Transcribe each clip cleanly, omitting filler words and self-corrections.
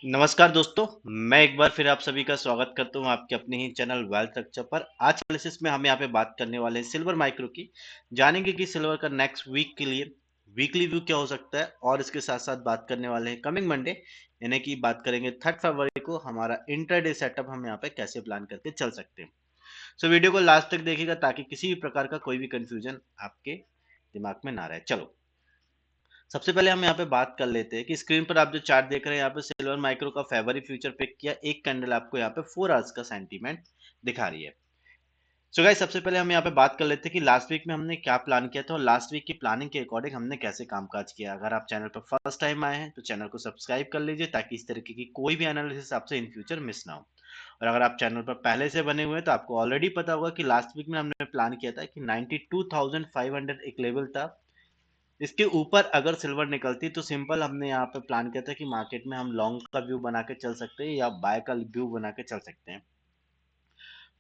नमस्कार दोस्तों। मैं एक बार फिर आप सभी का स्वागत करता हूं आपके अपने ही चैनल वेल्थ स्ट्रक्चर पर। आज के एनालिसिस में हम यहाँ पे बात करने वाले हैं सिल्वर माइक्रो की। जानेंगे कि सिल्वर का नेक्स्ट वीक के लिए वीकली व्यू क्या हो सकता है, और इसके साथ साथ बात करने वाले हैं कमिंग मंडे, यानी कि बात करेंगे 3 फरवरी को हमारा इंट्राडे सेटअप हम यहाँ पे कैसे प्लान करके चल सकते हैं। सो वीडियो को लास्ट तक देखिएगा ताकि किसी भी प्रकार का कोई भी कंफ्यूजन आपके दिमाग में ना रहे। चलो सबसे पहले हम यहाँ पे बात कर लेते हैं कि स्क्रीन पर आप जो चार्ट देख रहे हैं, यहाँ पे सिल्वर माइक्रो का फेवरी फ्यूचर पिक किया। एक कैंडल आपको यहाँ पे 4 आवर्स का सेंटीमेंट दिखा रही है। सो गाइस सबसे पहले हम यहाँ पे बात कर लेते हैं कि लास्ट वीक में हमने क्या प्लान किया था और लास्ट वीक की प्लानिंग के अकॉर्डिंग हमने कैसे कामकाज किया। अगर आप चैनल पर फर्स्ट टाइम आए हैं तो चैनल को सब्सक्राइब कर लीजिए ताकि इस तरीके की कोई भी एनालिसिस आपसे इन फ्यूचर मिस ना हो। और अगर आप चैनल पर पहले से बने हुए हैं तो आपको ऑलरेडी पता होगा कि लास्ट वीक में हमने प्लान किया था कि 92,500 एक लेवल था। इसके ऊपर अगर सिल्वर निकलती तो सिंपल हमने यहाँ पे प्लान किया था कि मार्केट में हम लॉन्ग का व्यू बना के चल सकते हैं या बाय का व्यू बना के चल सकते हैं।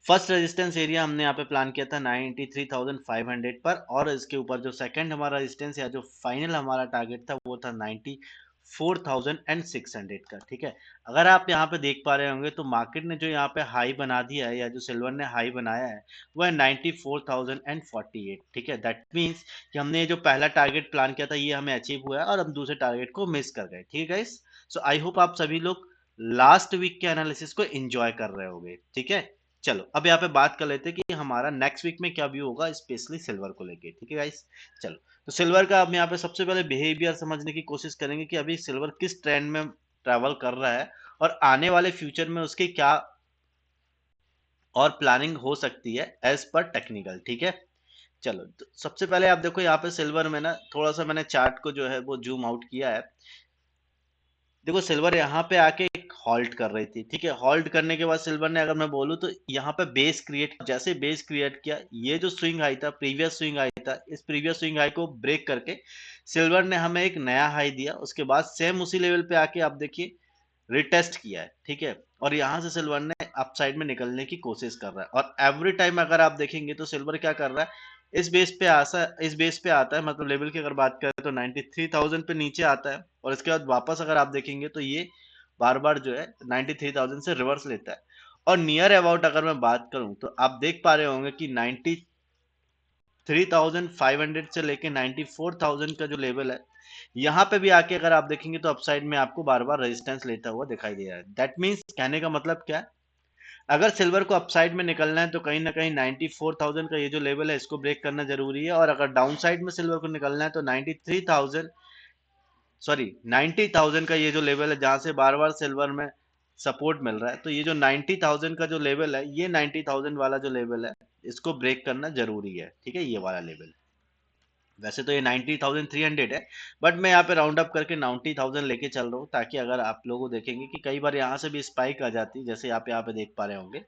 फर्स्ट रेजिस्टेंस एरिया हमने यहाँ पे प्लान किया था 93,500 पर, और इसके ऊपर जो सेकंड हमारा रेजिस्टेंस या जो फाइनल हमारा टारगेट था वो था 94,600 का। ठीक है, अगर आप यहाँ पे देख पा रहे होंगे तो मार्केट ने जो यहाँ पे हाई बना दिया है या जो सिल्वर ने हाई बनाया है वो है 94,048। ठीक है, दैट मीन्स कि हमने ये जो पहला टारगेट प्लान किया था ये हमें अचीव हुआ है और हम दूसरे टारगेट को मिस कर गए। ठीक है गाइस, सो आई होप आप सभी लोग लास्ट वीक के एनालिसिस को एंजॉय कर रहे होंगे। ठीक है, चलो अब यहाँ पे बात कर लेते हैं कि हमारा नेक्स्ट वीक में क्या व्यू होगा स्पेशली सिल्वर को लेके। ठीक है गाइस, चलो तो सिल्वर का अब यहाँ पे सबसे पहले बिहेवियर समझने की कोशिश करेंगे कि अभी सिल्वर किस ट्रेंड में ट्रैवल कर रहा है और आने वाले फ्यूचर में उसकी क्या और प्लानिंग हो सकती है एज पर टेक्निकल। ठीक है, चलो तो सबसे पहले आप देखो यहाँ पे सिल्वर में ना थोड़ा सा मैंने चार्ट को जो है वो जूम आउट किया है। देखो सिल्वर यहाँ पे आके एक हॉल्ट कर रही थी। ठीक है, हॉल्ट करने के बाद सिल्वर ने, अगर मैं बोलूँ तो यहाँ पे बेस क्रिएट, जैसे बेस क्रिएट किया, ये जो स्विंग हाई था, प्रीवियस स्विंग हाई था, इस प्रीवियस स्विंग हाई को ब्रेक करके सिल्वर ने हमें एक नया हाई दिया। उसके बाद सेम उसी लेवल पे आके आप देखिए रिटेस्ट किया है। ठीक है, और यहाँ से सिल्वर ने अपसाइड में निकलने की कोशिश कर रहा है, और एवरी टाइम अगर आप देखेंगे तो सिल्वर क्या कर रहा है, इस बेस पे आता है, मतलब लेवल की अगर बात करें तो 93,000 पे नीचे आता है, और इसके बाद वापस अगर आप देखेंगे तो ये बार बार जो है 93,000 से रिवर्स लेता है। और नियर अबाउट अगर मैं बात करूं तो आप देख पा रहे होंगे कि 93,500 से लेके 94,000 का जो लेवल है, यहाँ पे भी आके अगर आप देखेंगे तो अपसाइड में आपको बार बार रेजिस्टेंस लेता हुआ दिखाई दे रहा है। दैट मीन्स कहने का मतलब क्या है, अगर सिल्वर को अपसाइड में निकलना है तो कहीं ना कहीं 94,000 का ये जो लेवल है इसको ब्रेक करना जरूरी है, और अगर डाउन साइड में सिल्वर को निकलना है तो 90,000 का ये जो लेवल है जहां से बार बार सिल्वर में सपोर्ट मिल रहा है, तो ये जो 90,000 का जो लेवल है, ये 90,000 वाला जो लेवल है इसको ब्रेक करना जरूरी है। ठीक है, ये वाला लेवल, वैसे तो ये 90,300 है, बट मैं यहाँ पे राउंड अप करके 90,000 लेके चल रहा हूँ, ताकि अगर आप लोगों को देखेंगे कि कई बार यहाँ से भी स्पाइक आ जाती है, जैसे आप यहाँ पे देख पा रहे होंगे।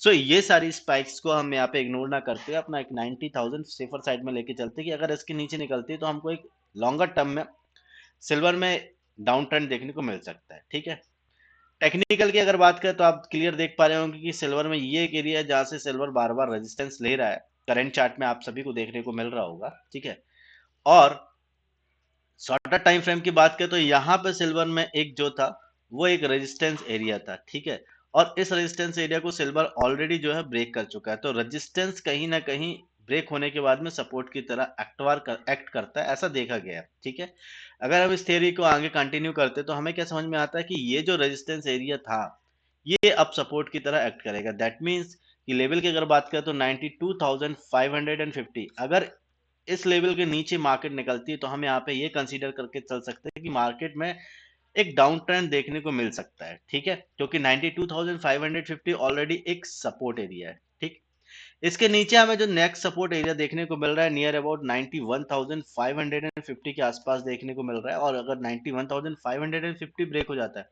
सो ये सारी स्पाइक्स को हम यहाँ पे इग्नोर ना करते हुए अपना एक 90,000 सेफर साइड में लेके चलते हैं कि अगर इसके नीचे निकलती है तो हमको एक लॉन्गर टर्म में सिल्वर में डाउन ट्रेंड देखने को मिल सकता है। ठीक है, टेक्निकल की अगर बात करें तो आप क्लियर देख पा रहे होंगे कि सिल्वर में ये एक एरिया है जहां से सिल्वर बार बार रेजिस्टेंस ले रहा है, करंट चार्ट में आप सभी को देखने को मिल रहा होगा। ठीक है, और शॉर्टर टाइम फ्रेम की बात करें तो यहाँ पे सिल्वर में एक जो था वो एक रेजिस्टेंस एरिया था। ठीक है, और इस रेजिस्टेंस एरिया को सिल्वर ऑलरेडी जो है ब्रेक कर चुका है, तो रेजिस्टेंस कहीं ना कहीं ब्रेक होने के बाद में सपोर्ट की तरह एक्ट करता है, ऐसा देखा गया है। ठीक है, अगर हम इस थ्योरी को आगे कंटिन्यू करते तो हमें क्या समझ में आता है कि ये जो रेजिस्टेंस एरिया था ये अब सपोर्ट की तरह एक्ट करेगा। दैट मीन्स कि लेवल की अगर बात करें तो 92,550, अगर इस लेवल के नीचे मार्केट निकलती है तो हम यहाँ पे ये कंसीडर करके चल सकते हैं कि मार्केट में एक डाउन ट्रेंड देखने को मिल सकता है। ठीक है, क्योंकि 92,550 ऑलरेडी एक सपोर्ट एरिया है। ठीक, इसके नीचे हमें जो नेक्स्ट सपोर्ट एरिया देखने को मिल रहा है नियर अबाउट 91,550 के आसपास देखने को मिल रहा है, और अगर 91,550 ब्रेक हो जाता है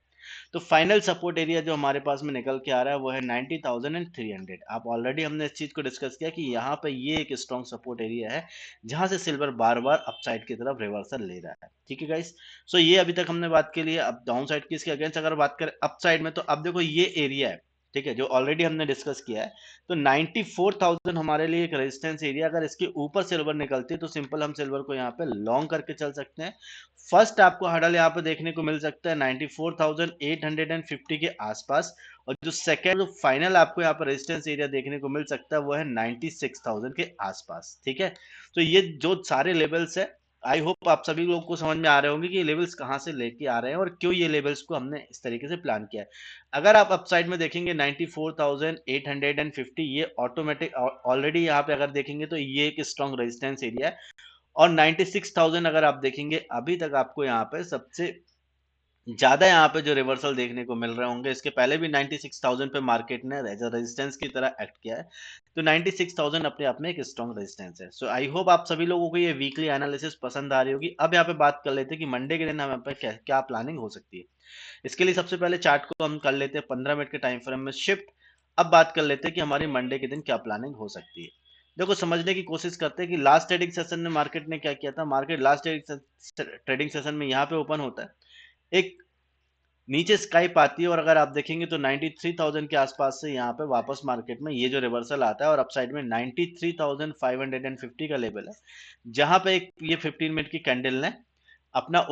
तो फाइनल सपोर्ट एरिया जो हमारे पास में निकल के आ रहा है वो है 90,300। आप ऑलरेडी हमने इस चीज को डिस्कस किया कि यहाँ पे ये एक स्ट्रॉन्ग सपोर्ट एरिया है जहां से सिल्वर बार बार अपसाइड की तरफ रिवर्सल ले रहा है। ठीक है गाइस, ये अभी तक हमने बात के लिए अब डाउन साइड की, इसके अगेंस्ट अगर बात करें अप साइड में तो अब देखो ये एरिया है। ठीक है, जो ऑलरेडी हमने डिस्कस किया है। तो 94,000 हमारे लिए एक रेजिस्टेंस एरिया, अगर इसके ऊपर सिल्वर निकलती है तो सिंपल हम सिल्वर को यहाँ पे लॉन्ग करके चल सकते हैं। फर्स्ट आपको हडल यहाँ पे देखने को मिल सकता है 94,850 के आसपास, और जो सेकेंड फाइनल आपको यहाँ पर रेजिस्टेंस एरिया देखने को मिल सकता है वो है 96,000 के आसपास। ठीक है, तो ये जो सारे लेवल्स है, आई होप आप सभी लोग को समझ में आ रहे होंगे कि ये लेवल्स कहाँ से लेके आ रहे हैं और क्यों ये लेवल्स को हमने इस तरीके से प्लान किया है। अगर आप अपसाइड में देखेंगे 94,850, ये ऑटोमेटिक ऑलरेडी यहाँ पे अगर देखेंगे तो ये एक स्ट्रॉन्ग रेजिस्टेंस एरिया है। और 96,000 अगर आप देखेंगे अभी तक आपको यहाँ पे सबसे ज्यादा यहाँ पे जो रिवर्सल देखने को मिल रहे होंगे, इसके पहले भी 96,000 पे मार्केट ने रेजिस्टेंस की तरह एक्ट किया है। तो 96,000 अपने आप में एक स्ट्रॉन्ग रेजिस्टेंस है। सो आई होप आप सभी लोगों को ये वीकली एनालिसिस पसंद आ रही होगी। अब यहाँ पे बात कर लेते हैं कि मंडे के दिन हमें पे क्या प्लानिंग हो सकती है। इसके लिए सबसे पहले चार्ट को हम कर लेते हैं 15 मिनट के टाइम फ्रेम में शिफ्ट। अब बात कर लेते हैं कि हमारी मंडे के दिन क्या प्लानिंग हो सकती है। देखो, समझने की कोशिश करते हैं कि लास्ट ट्रेडिंग सेशन में मार्केट ने क्या किया था। मार्केट लास्ट ट्रेडिंग सेशन में यहाँ पे ओपन होता है, एक नीचे स्काइप आती है, और अगर आप देखेंगे तो 93,000 के आसपास से यहाँ पे वापस मार्केट में ये जो रिवर्सल आता है और अपसाइड में 93,550 का लेवल है, जहां पे एक ये 15 मिनट की कैंडल ने अपना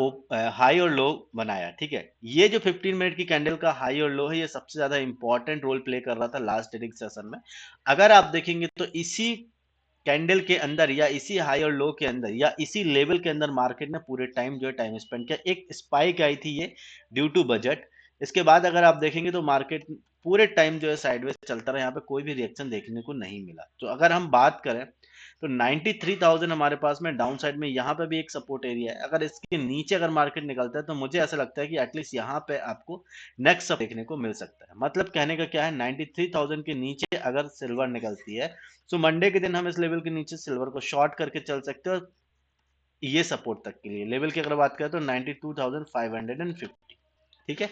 हाई और लो बनाया। ठीक है, ये जो 15 मिनट की कैंडल का हाई और लो है, ये सबसे ज्यादा इंपॉर्टेंट रोल प्ले कर रहा था लास्ट ट्रेडिंग सेशन में। अगर आप देखेंगे तो इसी कैंडल के अंदर या इसी हाई और लो के अंदर या इसी लेवल के अंदर मार्केट ने पूरे टाइम जो है टाइम स्पेंड किया। एक स्पाइक आई थी ये ड्यू टू बजट। इसके बाद अगर आप देखेंगे तो मार्केट पूरे टाइम जो है साइडवेज चलता रहा, यहाँ पे कोई भी रिएक्शन देखने को नहीं मिला। तो अगर हम बात करें तो 93,000 हमारे पास में डाउन साइड में यहाँ पे भी एक सपोर्ट एरिया है। अगर इसके नीचे अगर मार्केट निकलता है तो मुझे ऐसा लगता है कि एटलीस्ट यहाँ पे आपको नेक्स्ट देखने को मिल सकता है। मतलब कहने का क्या है, 93,000 के नीचे अगर सिल्वर निकलती है तो मंडे के दिन हम इस लेवल के नीचे सिल्वर को शॉर्ट करके चल सकते हैं। और ये सपोर्ट तक के लिए लेवल की अगर बात करें तो 92,550। ठीक है,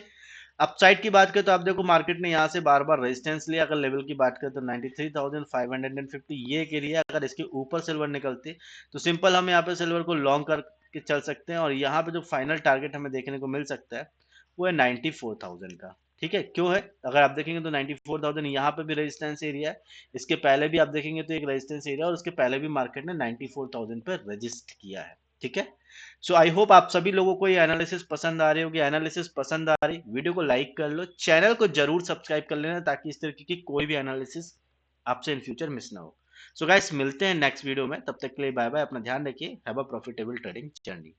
अपसाइड की बात करें तो आप देखो मार्केट ने यहाँ से बार बार रेजिस्टेंस लिया। अगर लेवल की बात करें तो 93,550 ये एक एरिया, अगर इसके ऊपर सिल्वर निकलती तो सिंपल हम यहाँ पे सिल्वर को लॉन्ग करके चल सकते हैं। और यहाँ पे जो फाइनल टारगेट हमें देखने को मिल सकता है वो है 94,000 का। ठीक है, क्यों है, अगर आप देखेंगे तो 94,000 यहाँ पे भी रेजिस्टेंस एरिया है, इसके पहले भी आप देखेंगे तो एक रेजिस्टेंस एरिया, और उसके पहले भी मार्केट ने 94,000 पे रजिस्ट किया है। ठीक है, सो आई होप आप सभी लोगों को ये एनालिसिस पसंद आ रही होगी। एनालिसिस पसंद आ रही, वीडियो को लाइक कर लो, चैनल को जरूर सब्सक्राइब कर लेना ताकि इस तरीके की कोई भी एनालिसिस आपसे इन फ्यूचर मिस ना हो। सो गाइस, मिलते हैं नेक्स्ट वीडियो में, तब तक के लिए बाय बाय, अपना ध्यान रखिए, have a profitable trading journey.